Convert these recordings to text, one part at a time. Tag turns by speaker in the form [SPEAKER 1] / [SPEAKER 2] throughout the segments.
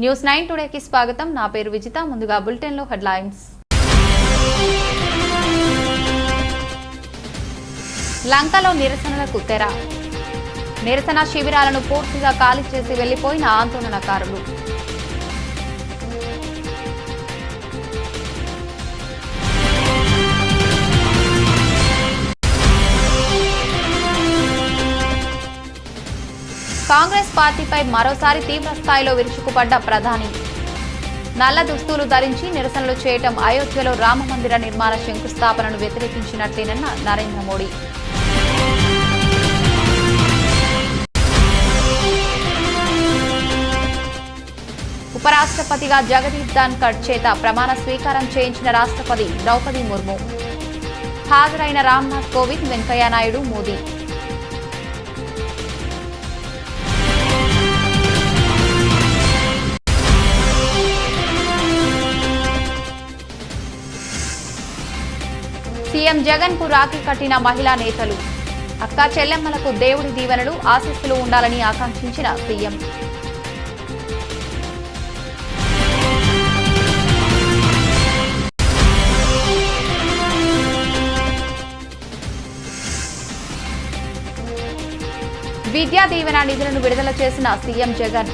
[SPEAKER 1] News 9 టుడేకి స్వాగతం. నా పేరు విజిత. ముందుగా బులెటిన్లో హెడ్లైన్స్. లంకలో నిరసనలకు తెర. నిరసన శిబిరాలను పూర్తిగా ఖాళీ చేసి వెళ్లిపోయిన ఆందోళనకారులు. కాంగ్రెస్ పార్టీపై మరోసారి తీవ్ర స్థాయిలో విరుచుకుపడ్డ ప్రధాని. నల్ల దుస్తులు ధరించి నిరసనలు చేయటం అయోధ్యలో రామమందిర నిర్మాణ శంకుస్థాపనను వ్యతిరేకించినట్లేనన్న నరేంద్ర మోడీ. ఉపరాష్ట్రపతిగా జగదీప్ ధన్కర్ చేత ప్రమాణ స్వీకారం చేయించిన రాష్ట్రపతి ద్రౌపది ముర్ము. హాజరైన రామ్నాథ్ కోవింద్, వెంకయ్యనాయుడు, మోదీ. సీఎం జగన్ కు రాఖీ కట్టిన మహిళా నేతలు. అక్కా చెల్లెమ్మలకు దేవుడి దీవెనలు, ఆశీస్సులు ఉండాలని ఆకాంక్షించిన సీఎం. విద్యా దీవెన నిధులను విడుదల చేసిన సీఎం జగన్.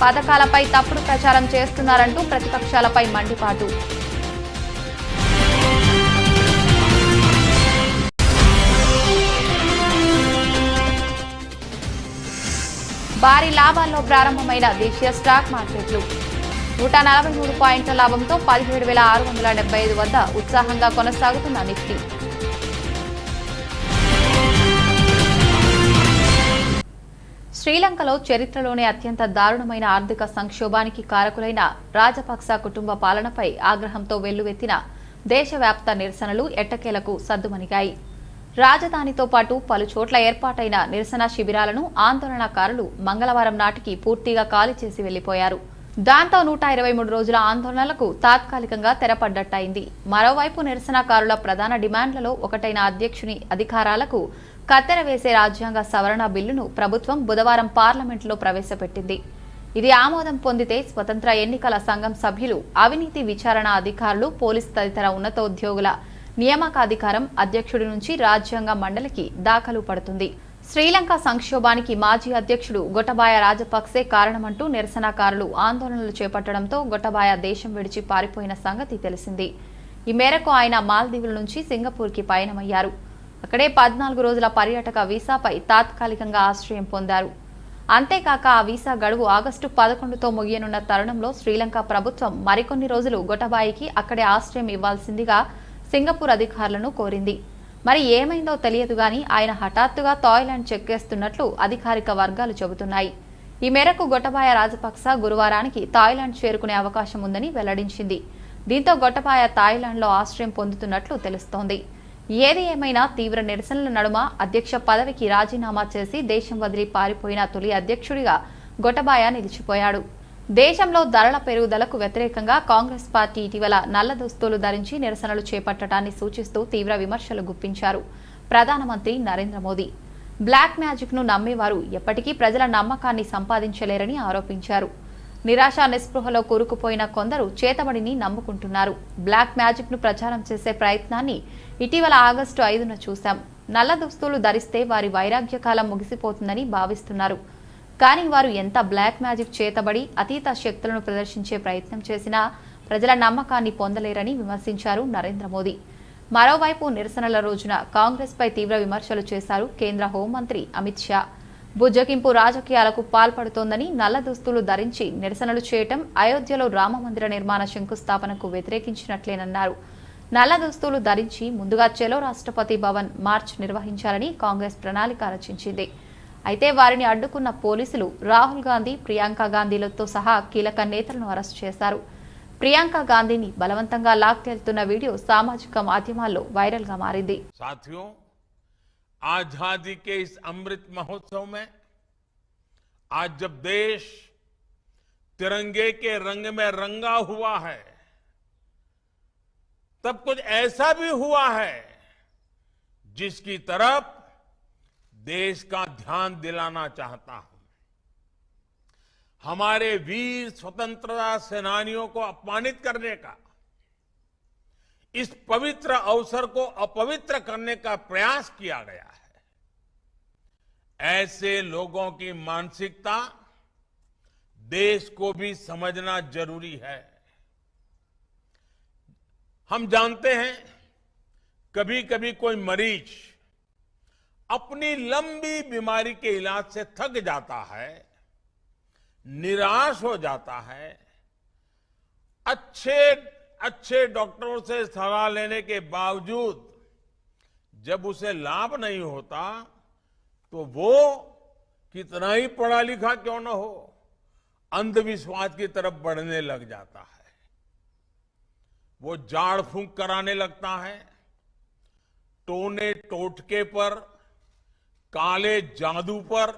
[SPEAKER 1] పథకాలపై తప్పుడు ప్రచారం చేస్తున్నారంటూ ప్రతిపక్షాలపై మండిపాటు. భారీ లాభాల్లో ప్రారంభమైన దేశీయ స్టాక్ మార్కెట్లు. 143 పాయింట్ల లాభంతో 17,675 వద్ద ఉత్సాహంగా కొనసాగుతున్న నిఫ్టీ. శ్రీలంకలో చరిత్రలోనే అత్యంత దారుణమైన ఆర్థిక సంక్షోభానికి కారకులైన రాజపక్స కుటుంబ పాలనపై ఆగ్రహంతో వెల్లువెత్తిన దేశవ్యాప్త నిరసనలు ఎట్టకేలకు సద్దుమణిగాయి. రాజధానితో పాటు పలు చోట్ల ఏర్పాటైన నిరసన శిబిరాలను ఆందోళనకారులు మంగళవారం నాటికి పూర్తిగా ఖాళీ చేసి వెళ్లిపోయారు. దాంతో 123 రోజుల ఆందోళనలకు తాత్కాలికంగా తెరపడ్డట్టయింది. మరోవైపు నిరసనకారుల ప్రధాన డిమాండ్లలో ఒకటైన అధ్యక్షుని అధికారాలకు కత్తెర వేసే రాజ్యాంగ సవరణ బిల్లును ప్రభుత్వం బుధవారం పార్లమెంటులో ప్రవేశపెట్టింది. ఇది ఆమోదం పొందితే స్వతంత్ర ఎన్నికల సంఘం సభ్యులు, అవినీతి విచారణ అధికారులు, పోలీసు తదితర ఉన్నతోద్యోగుల నియామకాధికారం అధ్యక్షుడి నుంచి రాజ్యాంగ మండలికి దాఖలు పడుతుంది. శ్రీలంక సంక్షోభానికి మాజీ అధ్యక్షుడు గొటబాయ రాజపక్సే కారణమంటూ నిరసనకారులు ఆందోళనలు చేపట్టడంతో గొటబాయ దేశం విడిచి పారిపోయిన సంగతి తెలిసింది. ఈ మేరకు ఆయన మాల్దీవుల నుంచి సింగపూర్కి పయనమయ్యారు. అక్కడే 14 రోజుల పర్యాటక వీసాపై తాత్కాలికంగా ఆశ్రయం పొందారు. అంతేకాక ఆ వీసా గడువు ఆగస్టు 11తో ముగియనున్న తరుణంలో శ్రీలంక ప్రభుత్వం మరికొన్ని రోజులు గొటబాయికి అక్కడే ఆశ్రయం ఇవ్వాల్సిందిగా సింగపూర్ అధికారులను కోరింది. మరి ఏమైందో తెలియదు గాని ఆయన హఠాత్తుగా థాయిలాండ్ చెక్కేస్తున్నట్లు అధికారిక వర్గాలు చెబుతున్నాయి. ఈ మేరకు గొటబాయ రాజపక్స గురువారానికి థాయిలాండ్ చేరుకునే అవకాశం ఉందని వెల్లడించింది. దీంతో గొటబాయ థాయిలాండ్లో ఆశ్రయం పొందుతున్నట్లు తెలుస్తోంది. ఏది ఏమైనా తీవ్ర నిరసనల నడుమ అధ్యక్ష పదవికి రాజీనామా చేసి దేశం వదిలి పారిపోయిన తొలి అధ్యక్షుడిగా గొటబాయ నిలిచిపోయాడు. దేశంలో ధరల పెరుగుదలకు వ్యతిరేకంగా కాంగ్రెస్ పార్టీ ఇటీవల నల్ల దుస్తులు ధరించి నిరసనలు చేపట్టడాన్ని సూచిస్తూ తీవ్ర విమర్శలు గుప్పించారు ప్రధానమంత్రి నరేంద్ర మోదీ. బ్లాక్ మ్యాజిక్ ను నమ్మేవారు ఎప్పటికీ ప్రజల నమ్మకాన్ని సంపాదించలేరని ఆరోపించారు. నిరాశ నిస్పృహలో కూరుకుపోయిన కొందరు చేతబడిని నమ్ముకుంటున్నారు. బ్లాక్ మ్యాజిక్ ను ప్రచారం చేసే ప్రయత్నాన్ని ఇటీవల ఆగస్టు 5న చూశాం. నల్ల దుస్తులు ధరిస్తే వారి వైరాగ్యకాలం ముగిసిపోతుందని భావిస్తున్నారు. కానీ వారు ఎంత బ్లాక్ మ్యాజిక్ చేతబడి అతీత శక్తులను ప్రదర్శించే ప్రయత్నం చేసినా ప్రజల నమ్మకాన్ని పొందలేరని విమర్శించారు నరేంద్ర మోదీ. మరోవైపు నిరసనల రోజున కాంగ్రెస్ పై తీవ్ర విమర్శలు చేశారు కేంద్ర హోంమంత్రి అమిత్ షా. బుజ్జగింపు రాజకీయాలకు పాల్పడుతోందని, నల్ల దుస్తులు ధరించి నిరసనలు చేయటం అయోధ్యలో రామమందిర నిర్మాణ శంకుస్థాపనకు వ్యతిరేకించినట్లేనన్నారు. నల్ల దుస్తులు ధరించి ముందుగా చెలో రాష్ట్రపతి భవన్ మార్చ్ నిర్వహించాలని కాంగ్రెస్ ప్రణాళిక రచించింది. అయితే వారిని అడ్డుకున్న పోలీసులు రాహుల్ గాంధీ, ప్రియాంక గాంధీలతో సహా కీలక నేతలను అరెస్ట్ చేశారు. ప్రియాంక గాంధీని బలవంతంగా లాక్కెళ్తున్న వీడియో సామాజిక మాధ్యమాల్లో వైరల్ గా మారింది.
[SPEAKER 2] साथियों, आजादी के इस अमृत महोत्सव में आज जब देश तिरंगे के रंग में रंगा हुआ है, तब कुछ ऐसा भी हुआ है जिसकी तरफ देश का ध्यान दिलाना चाहता हूं। हमारे वीर स्वतंत्रता सेनानियों को अपमानित करने का, इस पवित्र अवसर को अपवित्र करने का प्रयास किया गया है। ऐसे लोगों की मानसिकता देश को भी समझना जरूरी है। हम जानते हैं कभी कभी कोई मरीज अपनी लंबी बीमारी के इलाज से थक जाता है, निराश हो जाता है। अच्छे अच्छे डॉक्टरों से सलाह लेने के बावजूद जब उसे लाभ नहीं होता तो वो कितना ही पढ़ा लिखा क्यों न हो, अंधविश्वास की तरफ बढ़ने लग जाता है। वो झाड़ फूंक कराने लगता है, टोने टोटके पर, काले जादू पर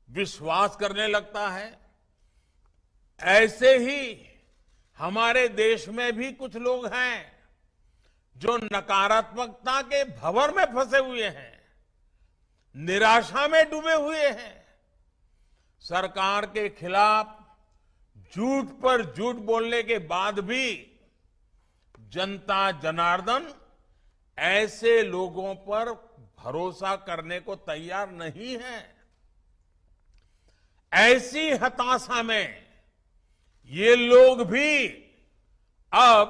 [SPEAKER 2] विश्वास करने लगता है। ऐसे ही हमारे देश में भी कुछ लोग हैं जो नकारात्मकता के भंवर में फंसे हुए हैं, निराशा में डूबे हुए हैं। सरकार के खिलाफ झूठ पर झूठ बोलने के बाद भी जनता जनार्दन ऐसे लोगों पर भरोसा करने को तैयार नहीं है। ऐसी हताशा में ये लोग भी अब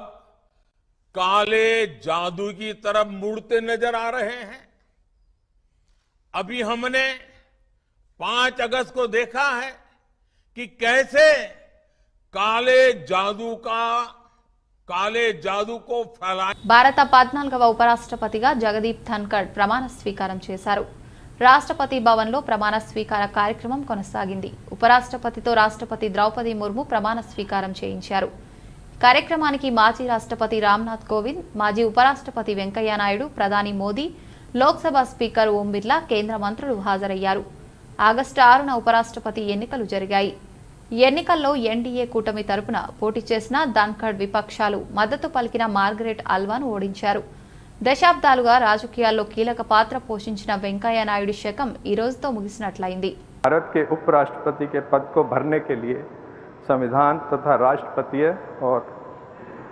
[SPEAKER 2] काले जादू की तरफ मुड़ते नजर आ रहे हैं। अभी हमने 5 अगस्त को देखा है कि कैसे काले जादू को फैला
[SPEAKER 1] భారత 14వ ఉపరాష్ట్రపతిగా జగదీప్ ధన్కడ్ ప్రమాణ స్వీకారం చేశారు. రాష్ట్రపతి భవన్లో ప్రమాణ స్వీకార కార్యక్రమం కొనసాగింది. ఉపరాష్ట్రపతితో రాష్ట్రపతి ద్రౌపది ముర్ము ప్రమాణ స్వీకారం చేయించారు. కార్యక్రమానికి మాజీ రాష్ట్రపతి రామ్నాథ్ కోవింద్, మాజీ ఉపరాష్ట్రపతి వెంకయ్య నాయుడు, ప్రధాని మోదీ, లోక్సభ స్పీకర్ ఓం బిర్లా, కేంద్ర మంత్రులు హాజరయ్యారు. ఆగస్టు 6న ఉపరాష్ట్రపతి ఎన్నికలు జరిగాయి. ఎన్నికల్లో ఎన్డీఏ కూటమి తరపున పోటీ చేసిన ధన్కడ్ విపక్షాలు మద్దతు పలికిన మార్గరెట్ అల్వాను ఓడించారు. దశాబ్దాలుగా రాజకీయాల్లో కీలక పాత్ర పోషించిన వెంకయ్య నాయుడు శకం ఈ రోజుతో ముగిసినట్లయింది.
[SPEAKER 3] भारत के उपराष्ट्रपति के पद को भरने के लिए संविधान तथा राष्ट्रपतीय और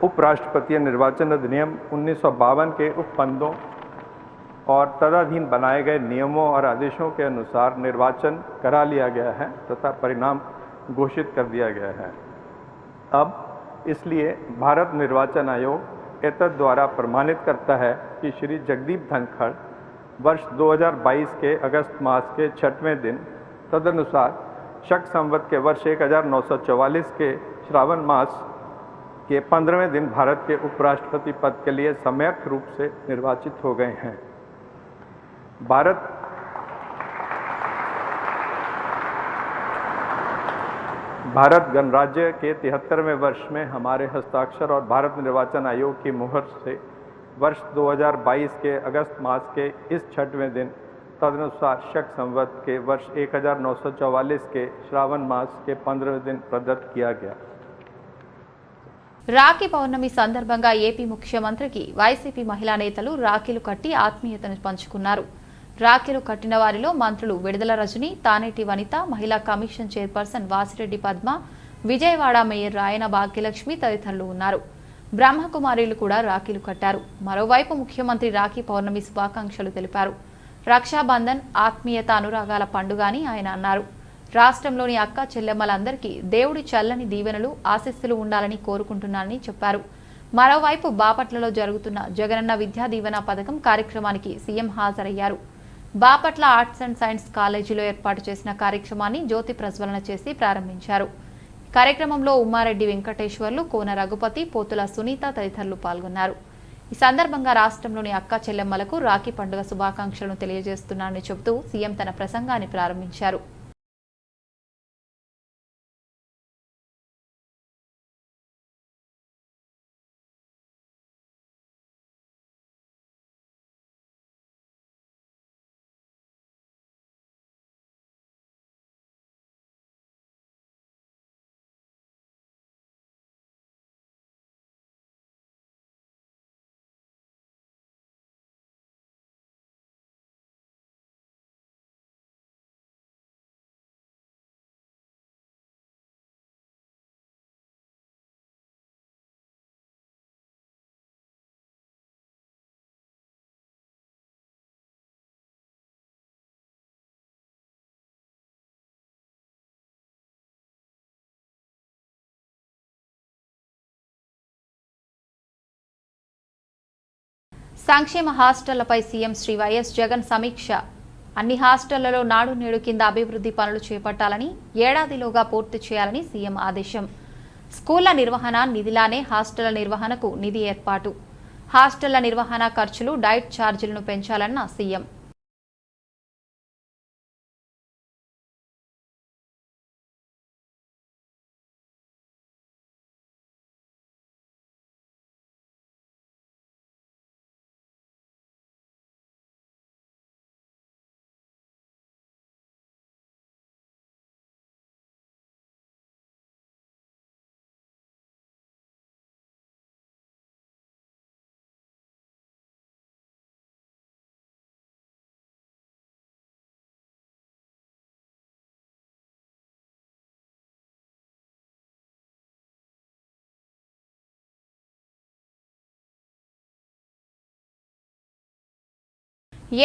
[SPEAKER 3] उपराष्ट्रपतीय निर्वाचन अधिनियम 1952 के उपबंधों और तदाधीन बनाए गए नियमों और आदेशों के अनुसार निर्वाचन करा लिया गया है तथा परिणाम घोषित कर दिया गया है। अब इसलिए भारत निर्वाचन आयोग एतद द्वारा प्रमाणित करता है कि श्री जगदीप धनखड़ वर्ष 2022 के अगस्त मास के 6वें दिन तदनुसार शक संवत के वर्ष 1944 के श्रावण मास के 15वें दिन भारत के उपराष्ट्रपति पद के लिए सम्यक रूप से निर्वाचित हो गए हैं। भारत गणराज्य के 73वें वर्ष में हमारे हस्ताक्षर और भारत निर्वाचन आयोग की मुहर से वर्ष 2022 के अगस्त मास के इस 6वें दिन तदनुसार शक संवत के वर्ष 1944 के श्रावण मास के 15वें दिन प्रदत्त किया गया।
[SPEAKER 1] రాఖీ పౌర్ణమి సందర్భంగా ఏపీ ముఖ్యమంత్రికి వైసీపీ మహిళా నేతలు రాఖీలు కట్టి ఆత్మీయతను పంచుకున్నారు. రాఖీలు కట్టిన వారిలో మంత్రులు విడుదల రజని, తానేటి వనిత, మహిళా commission chairperson Vasireddy Padma, Vijayawada mayor Rayana Bhagyalakshmi తదితరులు ఉన్నారు. బ్రహ్మకుమారీలు కూడా రాఖీలు కట్టారు. మరోవైపు ముఖ్యమంత్రి రాఖీ పౌర్ణమి శుభాకాంక్షలు తెలిపారు. రక్షాబంధన్ ఆత్మీయత అనురాగాల పండుగ అని ఆయన అన్నారు. రాష్ట్రంలోని అక్క చెల్లెమ్మలందరికీ దేవుడి చల్లని దీవెనలు, ఆశీస్సులు ఉండాలని కోరుకుంటున్నానని చెప్పారు. మరోవైపు బాపట్లలో జరుగుతున్న జగనన్న విద్యా దీవెన పథకం కార్యక్రమానికి సీఎం హాజరయ్యారు. బాపట్ల ఆర్ట్స్ అండ్ సైన్స్ కాలేజీలో ఏర్పాటు చేసిన కార్యక్రమాన్ని జ్యోతి ప్రజ్వలన చేసి ప్రారంభించారు. కార్యక్రమంలో ఉమ్మారెడ్డి వెంకటేశ్వర్లు, కోన రఘుపతి, పోతుల సునీత తదితరులు పాల్గొన్నారు. ఈ సందర్భంగా రాష్ట్రంలోని అక్క చెల్లెమ్మలకు రాఖీ పండుగ శుభాకాంక్షలను తెలియజేస్తున్నానని చెబుతూ సీఎం తన ప్రసంగాన్ని ప్రారంభించారు. సంక్షేమ హాస్టళ్లపై సీఎం శ్రీ వైఎస్ జగన్ సమీక్ష. అన్ని హాస్టళ్లలో నాడు నేడు కింద అభివృద్ధి పనులు చేపట్టాలని, ఏడాదిలోగా పూర్తి చేయాలని సీఎం ఆదేశం. స్కూళ్ల నిర్వహణ నిధిలానే హాస్టళ్ల నిర్వహణకు నిధి ఏర్పాటు. హాస్టళ్ల నిర్వహణ ఖర్చులు, డైట్ ఛార్జీలను పెంచాలన్న సీఎం.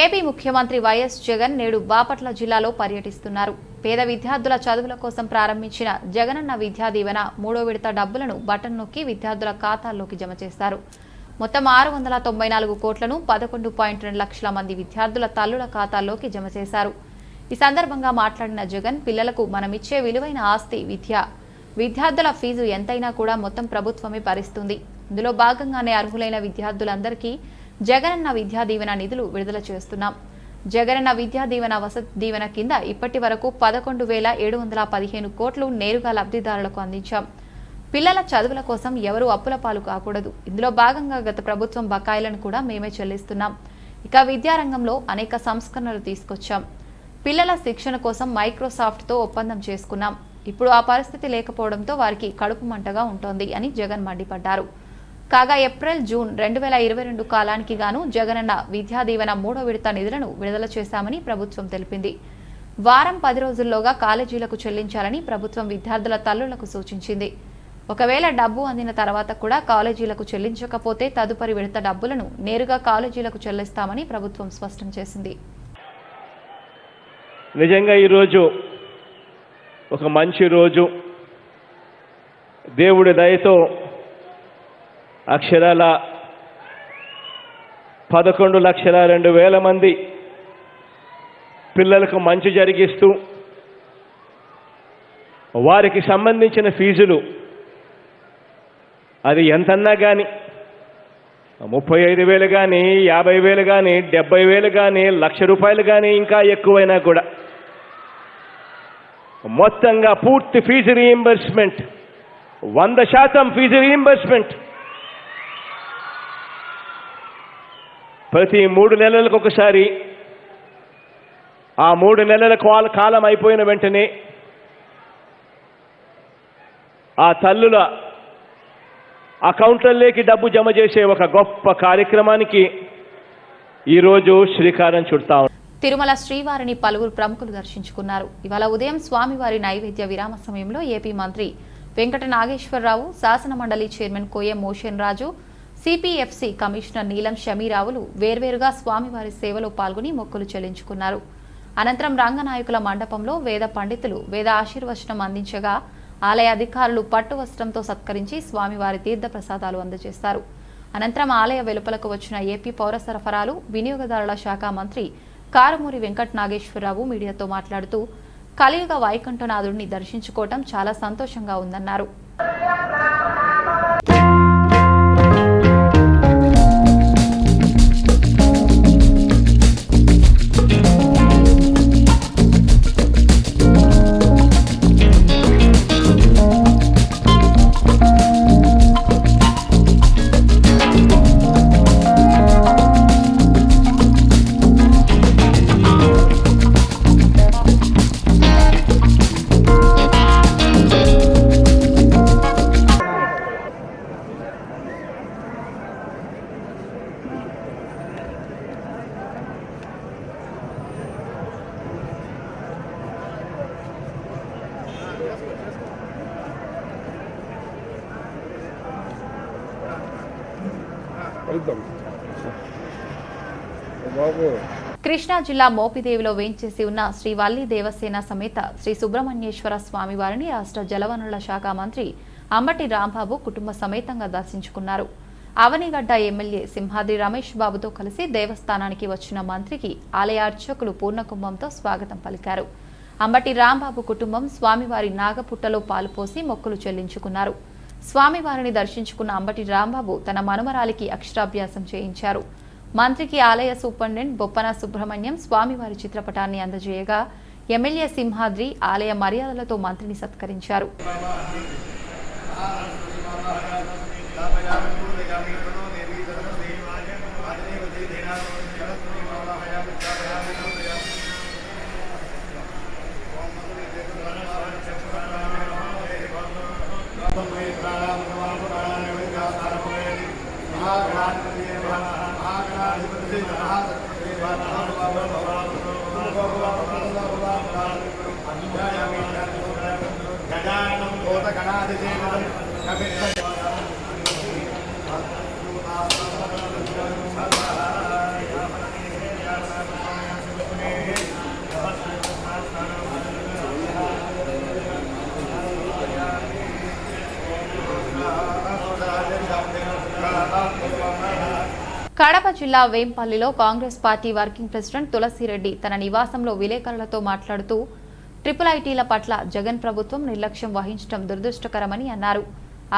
[SPEAKER 1] ఏపీ ముఖ్యమంత్రి వైఎస్ జగన్ నేడు బాపట్ల జిల్లాలో పర్యటిస్తున్నారు. పేద విద్యార్థుల చదువుల కోసం ప్రారంభించిన జగనన్న విద్యా దీవెన 3వ విడత డబ్బులను బటన్ నొక్కి విద్యార్థుల ఖాతాల్లోకి జమ చేశారు. మొత్తం 694 కోట్లను 11.2 లక్షల మంది విద్యార్థుల తల్లుల ఖాతాల్లోకి జమ చేశారు. ఈ సందర్భంగా మాట్లాడిన జగన్, పిల్లలకు మనమిచ్చే విలువైన ఆస్తి విద్య. విద్యార్థుల ఫీజు ఎంతైనా కూడా మొత్తం ప్రభుత్వమే భరిస్తుంది. ఇందులో భాగంగానే అర్హులైన విద్యార్థులందరికీ జగనన్న విద్యా దీవెన నిధులు విడుదల చేస్తున్నాం. జగనన్న విద్యా దీవెన వసతి దీవెన కింద ఇప్పటి వరకు 11,715 కోట్లు నేరుగా లబ్ధిదారులకు అందించాం. పిల్లల చదువుల కోసం ఎవరూ అప్పుల పాలు కాకూడదు. ఇందులో భాగంగా గత ప్రభుత్వం బకాయిలను కూడా మేమే చెల్లిస్తున్నాం. ఇక విద్యారంగంలో అనేక సంస్కరణలు తీసుకొచ్చాం. పిల్లల శిక్షణ కోసం మైక్రోసాఫ్ట్తో ఒప్పందం చేసుకున్నాం. ఇప్పుడు ఆ పరిస్థితి లేకపోవడంతో వారికి కడుపు మంటగా ఉంటోంది అని జగన్ మండిపడ్డారు. కాగా ఏప్రిల్, జూన్ 2022 కాలానికి గాను జగనన్న విద్యా దీవెన 3వ విడత నిధులను విడుదల చేశామని ప్రభుత్వం తెలిపింది. వారం 10 రోజుల్లోగా కాలేజీలకు చెల్లించాలని ప్రభుత్వం విద్యార్థుల తల్లులకు సూచించింది. ఒకవేళ డబ్బు అందిన తర్వాత కూడా కాలేజీలకు చెల్లించకపోతే తదుపరి విడత డబ్బులను నేరుగా కాలేజీలకు చెల్లిస్తామని ప్రభుత్వం స్పష్టం చేసింది.
[SPEAKER 4] నిజంగా ఈరోజు ఒక మంచి రోజు. దేవుడి దయతో అక్షరాల 11,02,000 మంది పిల్లలకు మంచి జరిగిస్తూ వారికి సంబంధించిన ఫీజులు అది ఎంతన్నా కానీ 35,000 కానీ 50,000 కానీ 70,000 కానీ ₹1,00,000 కానీ ఇంకా ఎక్కువైనా కూడా మొత్తంగా పూర్తి ఫీజు రీయింబర్స్మెంట్, 100% ఫీజు రీయింబర్స్మెంట్. ప్రతి 3 నెలలకు ఒకసారి, ఆ 3 నెలల కాలం అయిపోయిన వెంటనే ఆ తల్లుల అకౌంట్లలోకి డబ్బు జమ చేసే ఒక గొప్ప కార్యక్రమానికి ఈరోజు శ్రీకారం చుడతాం.
[SPEAKER 1] తిరుమల శ్రీవారిని పలువురు ప్రముఖులు దర్శించుకున్నారు. ఇవాళ ఉదయం స్వామివారి నైవేద్య విరామ సమయంలో ఏపీ మంత్రి వెంకట నాగేశ్వరరావు, శాసన మండలి చైర్మన్ కోయం మోషన్ రాజు, సిపిఎఫ్సి కమిషనర్ నీలం షమీరావులు వేర్వేరుగా స్వామివారి సేవలో పాల్గొని మొక్కులు చెల్లించుకున్నారు. అనంతరం రంగనాయకుల మండపంలో వేద పండితులు వేద ఆశీర్వచనం అందించగా ఆలయ అధికారులు పట్టు వస్త్రంతో సత్కరించి స్వామివారి తీర్థ ప్రసాదాలు అందజేస్తారు. అనంతరం ఆలయ వెలుపలకు వచ్చిన ఏపీ పౌర సరఫరాలు, వినియోగదారుల శాఖ మంత్రి కారుమూరి వెంకట నాగేశ్వరరావు మీడియాతో మాట్లాడుతూ, కలియుగ వైకుంఠనాథుడిని దర్శించుకోవటం చాలా సంతోషంగా ఉందన్నారు. కృష్ణా జిల్లా మోపిదేవిలో వేంచేసి ఉన్న శ్రీ వల్లి దేవసేన సమేత శ్రీ సుబ్రహ్మణ్యేశ్వర స్వామివారిని రాష్ట్ర జలవనరుల శాఖ మంత్రి అంబటి రాంబాబు కుటుంబ సమేతంగా దర్శించుకున్నారు. అవనిగడ్డ ఎమ్మెల్యే సింహాద్రి రమేష్ బాబుతో కలిసి దేవస్థానానికి వచ్చిన మంత్రికి ఆలయ అర్చకులు పూర్ణకుంభంతో స్వాగతం పలికారు. అంబటి రాంబాబు కుటుంబం స్వామివారి నాగపుట్టలో పాలుపోసి మొక్కులు చెల్లించుకున్నారు. స్వామివారిని దర్శించుకున్న అంబటి రాంబాబు తన మనుమరాలికి అక్షరాభ్యాసం చేయించారు. మంత్రికి ఆలయ సూపరింటెండెంట్ బొప్పన సుబ్రహ్మణ్యం స్వామివారి చిత్రపటాన్ని అందజేయగా ఎమ్మెల్యే సింహాద్రి ఆలయ మర్యాదలతో మంత్రిని సత్కరించారు. కడప జిల్లా వేంపల్లిలో Congress party working president Tulasireddy తన నివాసంలో విలేకరులతో మాట్లాడుతూ ఐటీల పట్ల జగన్ ప్రభుత్వం నిర్లక్ష్యం వహించడం దురదృష్టకరమని అన్నారు.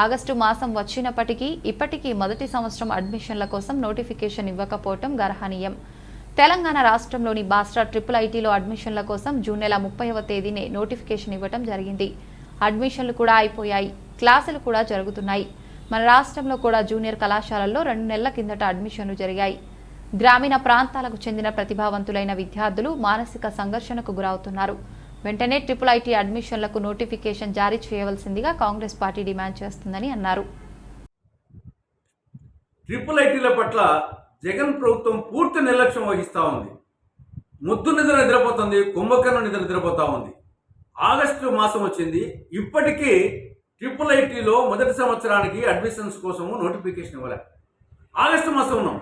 [SPEAKER 1] ఆగస్టు మాసం వచ్చినప్పటికీ ఇప్పటికీ మొదటి సంవత్సరం అడ్మిషన్ల కోసం నోటిఫికేషన్ ఇవ్వకపోవడం గర్హనీయం. తెలంగాణ రాష్ట్రంలోని బాస్టా ఐటీలో అడ్మిషన్ల కోసం జూన్ నెల 30వ తేదీనే నోటిఫికేషన్ ఇవ్వడం జరిగింది. అడ్మిషన్లు కూడా అయిపోయాయి, క్లాసులు కూడా జరుగుతున్నాయి. మన రాష్ట్రంలో కూడా జూనియర్ కళాశాలల్లో 2 నెలల కిందట అడ్మిషన్లు జరిగాయి. గ్రామీణ ప్రాంతాలకు చెందిన ప్రతిభావంతులైన విద్యార్థులు మానసిక సంఘర్షణకు గురవుతున్నారు. వెంటనే ఐటీ అడ్మిషన్లకు నోటిఫికేషన్ జారీ చేయవలసిందిగా కాంగ్రెస్ పార్టీ డిమాండ్ చేస్తుందని అన్నారు.
[SPEAKER 5] ఐటీల పట్ల జగన్ ప్రభుత్వం పూర్తి నిర్లక్ష్యం వహిస్తూ ఉంది. ముద్దు నిద్ర నిద్రపోతుంది, కుంభకర్ణ నిద్రపోతా ఉంది. ఆగస్టు మాసం వచ్చింది, ఇప్పటికీ ఐటీలో మొదటి సంవత్సరానికి అడ్మిషన్స్ కోసము నోటిఫికేషన్ ఇవ్వలే. ఆగస్టు మాసం ఉన్నాం,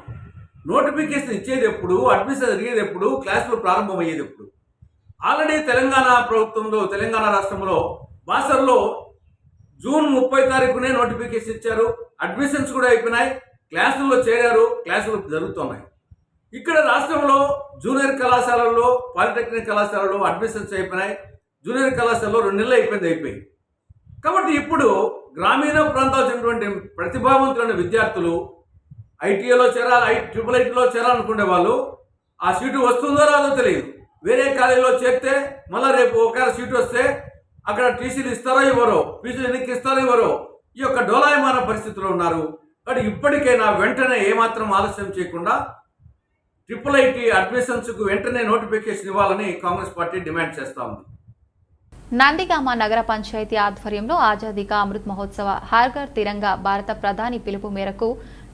[SPEAKER 5] నోటిఫికేషన్ ఇచ్చేది ఎప్పుడు, అడ్మిషన్ జరిగేది ఎప్పుడు, క్లాసులు ప్రారంభమయ్యేది ఎప్పుడు? ఆల్రెడీ తెలంగాణ ప్రభుత్వంలో, తెలంగాణ రాష్ట్రంలో బాసర్లో జూన్ 30 తారీఖునే నోటిఫికేషన్ ఇచ్చారు. అడ్మిషన్స్ కూడా అయిపోయినాయి, క్లాసుల్లో చేరారు, క్లాసులు జరుగుతున్నాయి. ఇక్కడ రాష్ట్రంలో జూనియర్ కళాశాలల్లో, పాలిటెక్నిక్ కళాశాలలో అడ్మిషన్స్ అయిపోయినాయి. జూనియర్ కళాశాలలో 2 నెలలు అయిపోయింది. కాబట్టి ఇప్పుడు గ్రామీణ ప్రాంతాలకు చెందినటువంటి ప్రతిభావంతులైన విద్యార్థులు ఐటీఐలో చేరాలి, ఐటీలో చేరాలనుకునే వాళ్ళు ఆ సీటు వస్తుందో రాదో తెలియదు. వేరే కాలేజీలో చేరితే మళ్ళీ రేపు ఒకవేళ సీటు వస్తే అక్కడ టీసీలు ఇస్తారో ఇవ్వరో, ఫీజులు ఎన్నికి ఇస్తారో ఇవ్వరో, ఈ యొక్క డోలాయమాన పరిస్థితుల్లో ఉన్నారు. కాబట్టి ఇప్పటికైనా వెంటనే ఏమాత్రం ఆలస్యం చేయకుండా ఐటీ అడ్మిషన్స్కు వెంటనే నోటిఫికేషన్ ఇవ్వాలని కాంగ్రెస్ పార్టీ డిమాండ్ చేస్తూ ఉంది.
[SPEAKER 1] నందిగామ నగర పంచాయతీ ఆధ్వర్యంలో ఆజాదీ కా అమృత్ మహోత్సవ హర్ఘర్ తిరంగా భారత ప్రధాని పిలుపు మేరకు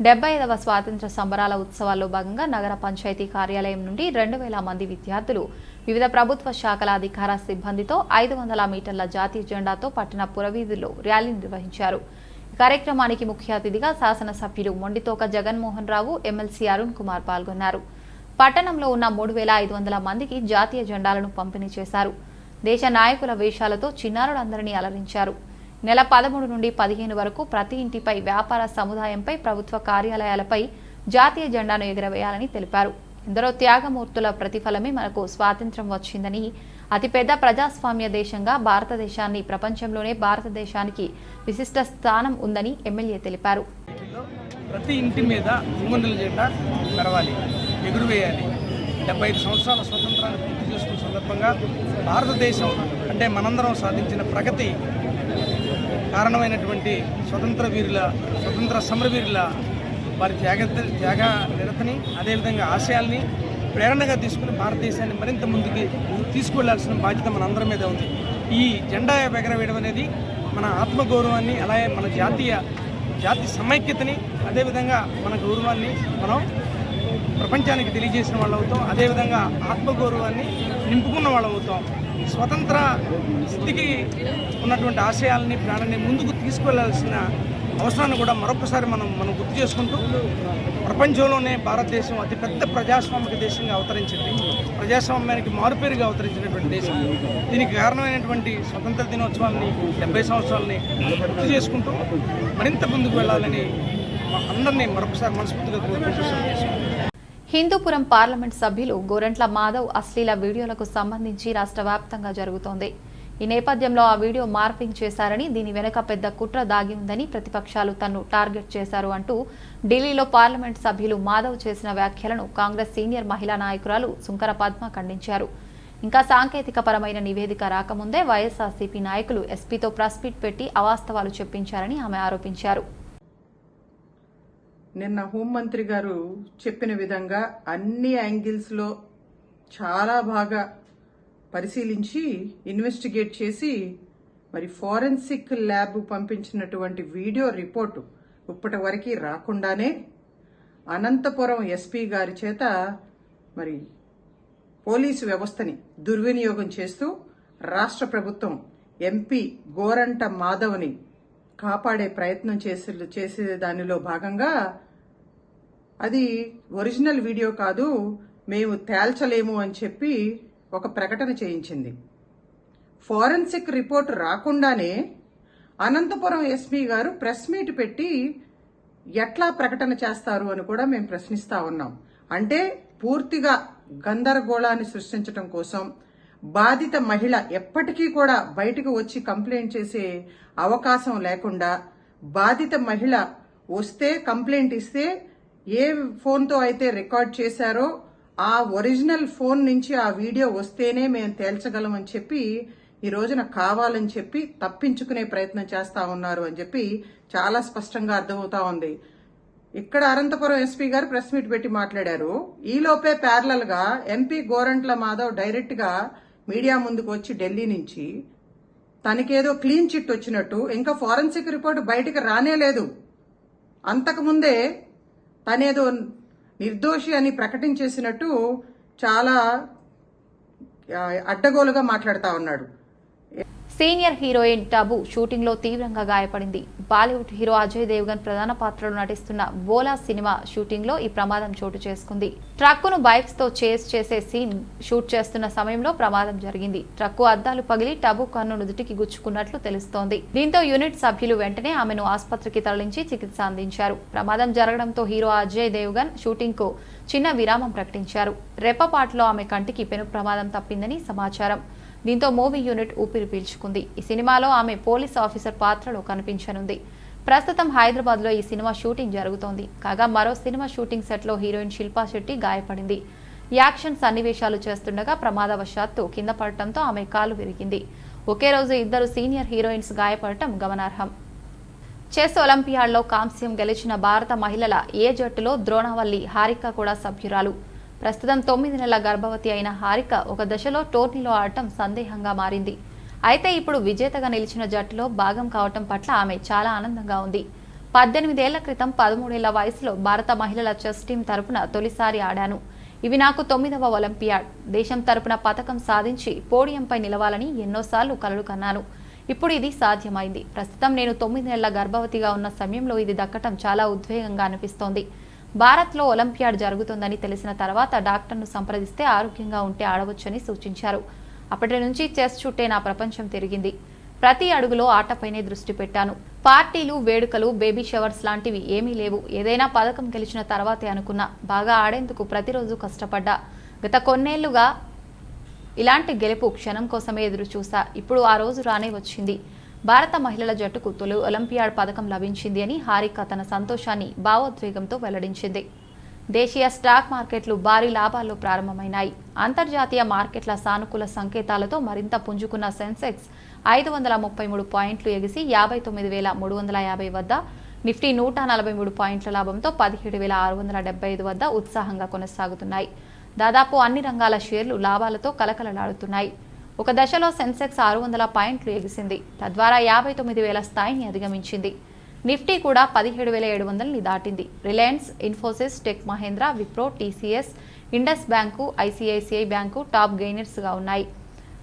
[SPEAKER 1] 75వ స్వాతంత్ర సంబరాల ఉత్సవాల్లో భాగంగా నగర పంచాయతీ కార్యాలయం నుండి 2000 మంది విద్యార్థులు వివిధ ప్రభుత్వ శాఖల అధికార సిబ్బందితో 500 మీటర్ల జాతీయ జెండాతో పట్టణ పురవీధుల్లో ర్యాలీ నిర్వహించారు. కార్యక్రమానికి ముఖ్య అతిథిగా శాసనసభ్యులు మొండితోక జగన్మోహన్ రావు, ఎమ్మెల్సీ అరుణ్ కుమార్ పాల్గొన్నారు. పట్టణంలో ఉన్న 3500 మందికి జాతీయ జెండాలను పంపిణీ చేశారు. దేశ నాయకుల వేషాలతో చిన్నారులందరినీ అలరించారు. నెల 13 నుండి 15 వరకు ప్రతి ఇంటిపై, వ్యాపార సముదాయంపై, ప్రభుత్వ కార్యాలయాలపై జాతీయ జెండాను ఎగురవేయాలని తెలిపారు. ఎందరో త్యాగమూర్తుల ప్రతిఫలమే మనకు స్వాతంత్ర్యం వచ్చిందని, అతిపెద్ద ప్రజాస్వామ్య దేశంగా భారతదేశాన్ని, ప్రపంచంలోనే భారతదేశానికి విశిష్ట స్థానం ఉందని ఎమ్మెల్యే తెలిపారు.
[SPEAKER 6] ప్రతి ఇంటి మీద త్రిమంజల జెండా పెరవాలి, ఎగురువేయాలి. 75 సంవత్సరాల స్వతంత్రాన్ని పూర్తి చేసుకున్న సందర్భంగా భారతదేశం అంటే మనందరం సాధించిన ప్రగతి కారణమైనటువంటి స్వతంత్ర సమరవీరుల వారి త్యాగ నిరతని, అదేవిధంగా ఆశయాల్ని ప్రేరణగా తీసుకుని భారతదేశాన్ని మరింత ముందుకు తీసుకువెళ్లాల్సిన బాధ్యత మనందరి మీద ఉంది. ఈ జెండా ఎగరవేయడం అనేది మన ఆత్మగౌరవాన్ని, అలాగే మన జాతి సమైక్యతని, అదేవిధంగా మన గౌరవాన్ని మనం ప్రపంచానికి తెలియజేసిన వాళ్ళు అవుతాం. అదేవిధంగా ఆత్మగౌరవాన్ని నింపుకున్న వాళ్ళు అవుతాం. స్వతంత్ర స్థితికి ఉన్నటువంటి ఆశయాలని, ప్రాణాన్ని ముందుకు తీసుకువెళ్లాల్సిన అవసరాన్ని కూడా మరొకసారి మనం గుర్తు చేసుకుంటూ, ప్రపంచంలోనే భారతదేశం అతిపెద్ద ప్రజాస్వామిక దేశంగా అవతరించింది. ప్రజాస్వామ్యానికి మారుపేరుగా అవతరించినటువంటి దేశం. దీనికి కారణమైనటువంటి స్వతంత్ర దినోత్సవాన్ని, 70 సంవత్సరాలని గుర్తు చేసుకుంటూ మరింత ముందుకు వెళ్ళాలని అందరినీ మరొకసారి మనస్ఫూర్తిగా కోరుకుంటూ
[SPEAKER 1] హిందూపురం పార్లమెంట్ సభ్యులు గోరంట్ల మాధవ్ అశ్లీల వీడియోలకు సంబంధించి రాష్ట్ర వ్యాప్తంగా జరుగుతోంది. ఈ నేపథ్యంలో ఆ వీడియో మార్పింగ్ చేశారని, దీని వెనుక పెద్ద కుట్ర దాగి ఉందని ప్రతిపక్షాలు తన్ను టార్గెట్ చేశారు అంటూ ఢిల్లీలో పార్లమెంట్ సభ్యులు మాధవ్ చేసిన వ్యాఖ్యలను కాంగ్రెస్ సీనియర్ మహిళా నాయకురాలు సుంకర పద్మ ఖండించారు. ఇంకా సాంకేతిక పరమైన నివేదిక రాకముందే వైఎస్ఆర్సీపీ నాయకులు ఎస్పీతో ప్రెస్ మీట్ పెట్టి అవాస్తవాలు చెప్పించారని ఆమె ఆరోపించారు.
[SPEAKER 7] నిన్న హోంమంత్రి గారు చెప్పిన విధంగా అన్ని యాంగిల్స్లో చాలా బాగా పరిశీలించి ఇన్వెస్టిగేట్ చేసి మరి ఫోరెన్సిక్ ల్యాబ్ పంపించినటువంటి వీడియో రిపోర్టు ఇప్పటి వరకు రాకుండానే అనంతపురం ఎస్పీ గారి చేత మరి పోలీసు వ్యవస్థని దుర్వినియోగం చేస్తూ రాష్ట్ర ప్రభుత్వం ఎంపీ గోరంట మాధవ్ని కాపాడే ప్రయత్నం చేసే దానిలో భాగంగా అది ఒరిజినల్ వీడియో కాదు, మేము తేల్చలేము అని చెప్పి ఒక ప్రకటన చేయించింది. ఫోరెన్సిక్ రిపోర్ట్ రాకుండానే అనంతపురం ఎస్పీ గారు ప్రెస్ మీట్ పెట్టి ఎట్లా ప్రకటన చేస్తారు అని కూడా మేము ప్రశ్నిస్తా ఉన్నాం. అంటే పూర్తిగా గందరగోళాన్ని సృష్టించడం కోసం బాధిత మహిళ ఎప్పటికీ కూడా బయటకు వచ్చి కంప్లైంట్ చేసే అవకాశం లేకుండా, బాధిత మహిళ వస్తే కంప్లైంట్ ఇస్తే ఏ ఫోన్తో అయితే రికార్డ్ చేశారో ఆ ఒరిజినల్ ఫోన్ నుంచి ఆ వీడియో వస్తేనే మేము తేల్చగలమని చెప్పి ఈ రోజున కావాలని చెప్పి తప్పించుకునే ప్రయత్నం చేస్తా ఉన్నారు అని చెప్పి చాలా స్పష్టంగా అర్థమవుతా ఉంది. ఇక్కడ అనంతపురం ఎస్పీ గారు ప్రెస్ మీట్ పెట్టి మాట్లాడారు. ఈలోపే ప్యారలల్ గా ఎంపీ గోరంట్ల మాధవ్ డైరెక్ట్ గా మీడియా ముందుకు వచ్చి ఢిల్లీ నుంచి తనకేదో క్లీన్ చిట్ వచ్చినట్టు, ఇంకా ఫోరెన్సిక్ రిపోర్ట్ బయటకు రానేలేదు, అంతకుముందే తనేదో నిర్దోషి అని ప్రకటించేసినట్టు చాలా అడ్డగోలుగా మాట్లాడుతా ఉన్నాడు.
[SPEAKER 1] సీనియర్ హీరోయిన్ టబు షూటింగ్ లో తీవ్రంగా గాయపడింది. బాలీవుడ్ హీరో అజయ్ దేవ్గన్ ప్రధాన పాత్రలో నటిస్తున్న బోలా సినిమా షూటింగ్ లో ఈ ప్రమాదం చోటు చేసుకుంది. ట్రక్కును బైక్స్ తో చేస్ చేసే సీన్ షూట్ చేస్తున్న సమయంలో ప్రమాదం జరిగింది. ట్రక్కు అద్దాలు పగిలి టబు కన్ను నుదుటికి గుచ్చుకున్నట్లు తెలుస్తోంది. దీంతో యూనిట్ సభ్యులు వెంటనే ఆమెను ఆసుపత్రికి తరలించి చికిత్స అందించారు. ప్రమాదం జరగడంతో హీరో అజయ్ దేవ్గన్ షూటింగ్ కు చిన్న విరామం ప్రకటించారు. రెప్పపాటులో ఆమె కంటికి పెను ప్రమాదం తప్పిందని సమాచారం. దీంతో మూవీ యూనిట్ ఊపిరి పీల్చుకుంది. ఈ సినిమాలో ఆమె పోలీస్ ఆఫీసర్ పాత్రలో కనిపించనుంది. ప్రస్తుతం హైదరాబాద్ లో ఈ సినిమా షూటింగ్ జరుగుతోంది. కాగా మరో సినిమా షూటింగ్ సెట్ లో హీరోయిన్ శిల్పా శెట్టి గాయపడింది. యాక్షన్ సన్నివేశాలు చేస్తుండగా ప్రమాదవశాత్తు కింద పడటంతో ఆమె కాలు విరిగింది. ఒకే రోజు ఇద్దరు సీనియర్ హీరోయిన్స్ గాయపడటం గమనార్హం. చెస్ ఒలింపియాడ్లో కాంస్యం గెలిచిన భారత మహిళల ఏ జట్టులో ద్రోణవల్లి హారిక కూడా సభ్యురాలు. ప్రస్తుతం 9 నెలల గర్భవతి అయిన హారిక ఒక దశలో టోర్నీలో ఆడటం సందేహంగా మారింది. అయితే ఇప్పుడు విజేతగా నిలిచిన జట్టులో భాగం కావటం పట్ల ఆమె చాలా ఆనందంగా ఉంది. 18 ఏళ్ల క్రితం 13 ఏళ్ల వయసులో భారత మహిళల చెస్ టీం తరపున తొలిసారి ఆడాను. ఇవి నాకు 9వ ఒలింపియాడ్. దేశం తరపున పతకం సాధించి పోడియంపై నిలవాలని ఎన్నోసార్లు కలలు కన్నాను. ఇప్పుడు ఇది సాధ్యమైంది. ప్రస్తుతం నేను 9 నెలల గర్భవతిగా ఉన్న సమయంలో ఇది దక్కటం చాలా ఉద్వేగంగా అనిపిస్తోంది. భారత్లో ఒలింపియాడ్ జరుగుతుందని తెలిసిన తర్వాత డాక్టర్ను సంప్రదిస్తే ఆరోగ్యంగా ఉంటే ఆడవచ్చని సూచించారు. అప్పటి నుంచి చెస్ చుట్టే నా ప్రపంచం తిరిగింది. ప్రతి అడుగులో ఆటపైనే దృష్టి పెట్టాను. పార్టీలు, వేడుకలు, బేబీ షవర్స్ లాంటివి ఏమీ లేవు. ఏదైనా పథకం గెలిచిన తర్వాతే అనుకున్నా. బాగా ఆడేందుకు ప్రతిరోజు కష్టపడ్డా. గత కొన్నేళ్లుగా ఇలాంటి గెలుపు క్షణం కోసమే ఎదురు చూసా. ఇప్పుడు ఆ రోజు రానే వచ్చింది. భారత మహిళల జట్టుకు తొలి ఒలింపియాడ్ పథకం లభించింది అని హారిక తన సంతోషాన్ని భావోద్వేగంతో వెల్లడించింది. దేశీయ స్టాక్ మార్కెట్లు భారీ లాభాల్లో ప్రారంభమైనాయి. అంతర్జాతీయ మార్కెట్ల సానుకూల సంకేతాలతో మరింత పుంజుకున్న సెన్సెక్స్ 533 పాయింట్లు ఎగిసి 59,350 వద్ద, నిఫ్టీ 143 పాయింట్ల లాభంతో 17,675 వద్ద ఉత్సాహంగా కొనసాగుతున్నాయి. దాదాపు అన్ని రంగాల షేర్లు లాభాలతో కలకలలాడుతున్నాయి. ఒక దశలో సెన్సెక్స్ 600 పాయింట్లు ఎగిసింది. తద్వారా 59,000 స్థాయిని అధిగమించింది. నిఫ్టీ కూడా 17,700ని దాటింది. Reliance, Infosys, Tech Mahindra, Wipro, TCS, Indus bank, ICICI bank top గెయినర్స్గా ఉన్నాయి.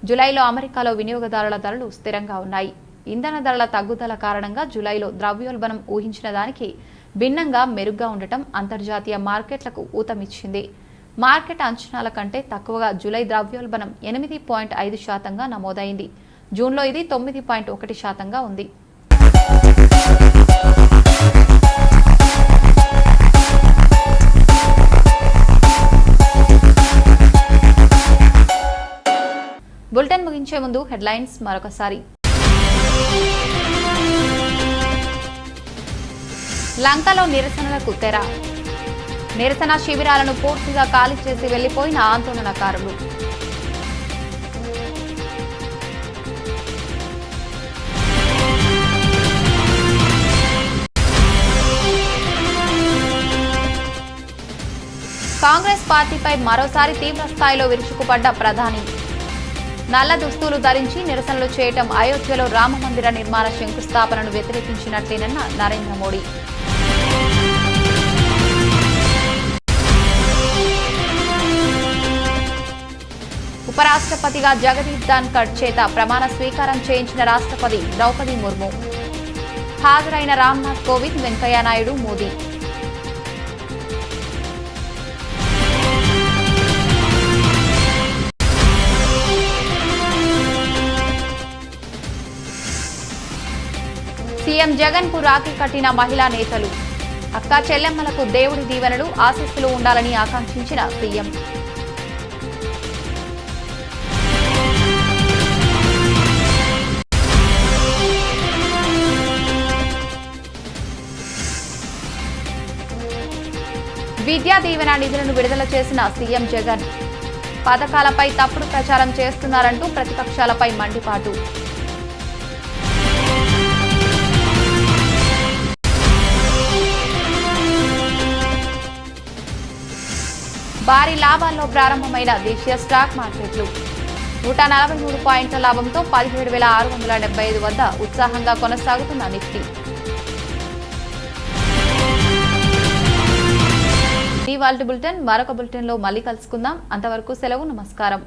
[SPEAKER 1] జులైలో అమెరికాలో వినియోగదారుల ధరలు స్థిరంగా ఉన్నాయి. ఇంధన ధరల తగ్గుదల కారణంగా జులైలో ద్రవ్యోల్బణం ఊహించిన దానికి భిన్నంగా మెరుగ్గా ఉండటం అంతర్జాతీయ మార్కెట్లకు ఊతమిచ్చింది. మార్కెట్ అంచనాల కంటే తక్కువగా జూలై ద్రవ్యోల్బణం 8.5% నమోదైంది. జూన్లో ఇది 9.1% ఉంది. ముగించే ముందు హెడ్లైన్స్ మరొకసారి. లంకలో నిరసనలకు తెర. నిరసన శిబిరాలను పూర్తిగా ఖాళీ చేసి వెళ్లిపోయిన ఆందోళనకారులు. కాంగ్రెస్ పార్టీపై మరోసారి తీవ్ర స్థాయిలో విరుచుకుపడ్డ ప్రధాని. నల్ల దుస్తులు ధరించి నిరసనలు చేయటం అయోధ్యలో రామమందిర నిర్మాణ శంకుస్థాపనను వ్యతిరేకించినట్లేనన్న నరేంద్ర మోడీ. ఉపరాష్ట్రపతిగా జగదీప్ ధన్కర్ చేత ప్రమాణ స్వీకారం చేయించిన రాష్ట్రపతి ద్రౌపది ముర్ము. హాజరైన రామ్నాథ్ కోవింద్, వెంకయ్యనాయుడు, మోదీ. సీఎం జగన్ కు రాఖీ కట్టిన మహిళా నేతలు. అక్కా చెల్లెమ్మలకు దేవుడి దీవెనలు, ఆశీస్సులు ఉండాలని ఆకాంక్షించిన సీఎం. విద్యా దీవెన నిధులను విడుదల చేసిన సీఎం జగన్. పథకాలపై తప్పుడు ప్రచారం చేస్తున్నారంటూ ప్రతిపక్షాలపై మండిపాటు. భారీ లాభాల్లో ప్రారంభమైన దేశీయ స్టాక్ మార్కెట్లు. 143 పాయింట్ల లాభంతో 17,675 వద్ద ఉత్సాహంగా కొనసాగుతున్న నిఫ్టీ. ఈ వాల్టి బులెటిన్ మరొక బులెటిన్లో మళ్ళీ కలుసుకుందాం. అంతవరకు సెలవు, నమస్కారం.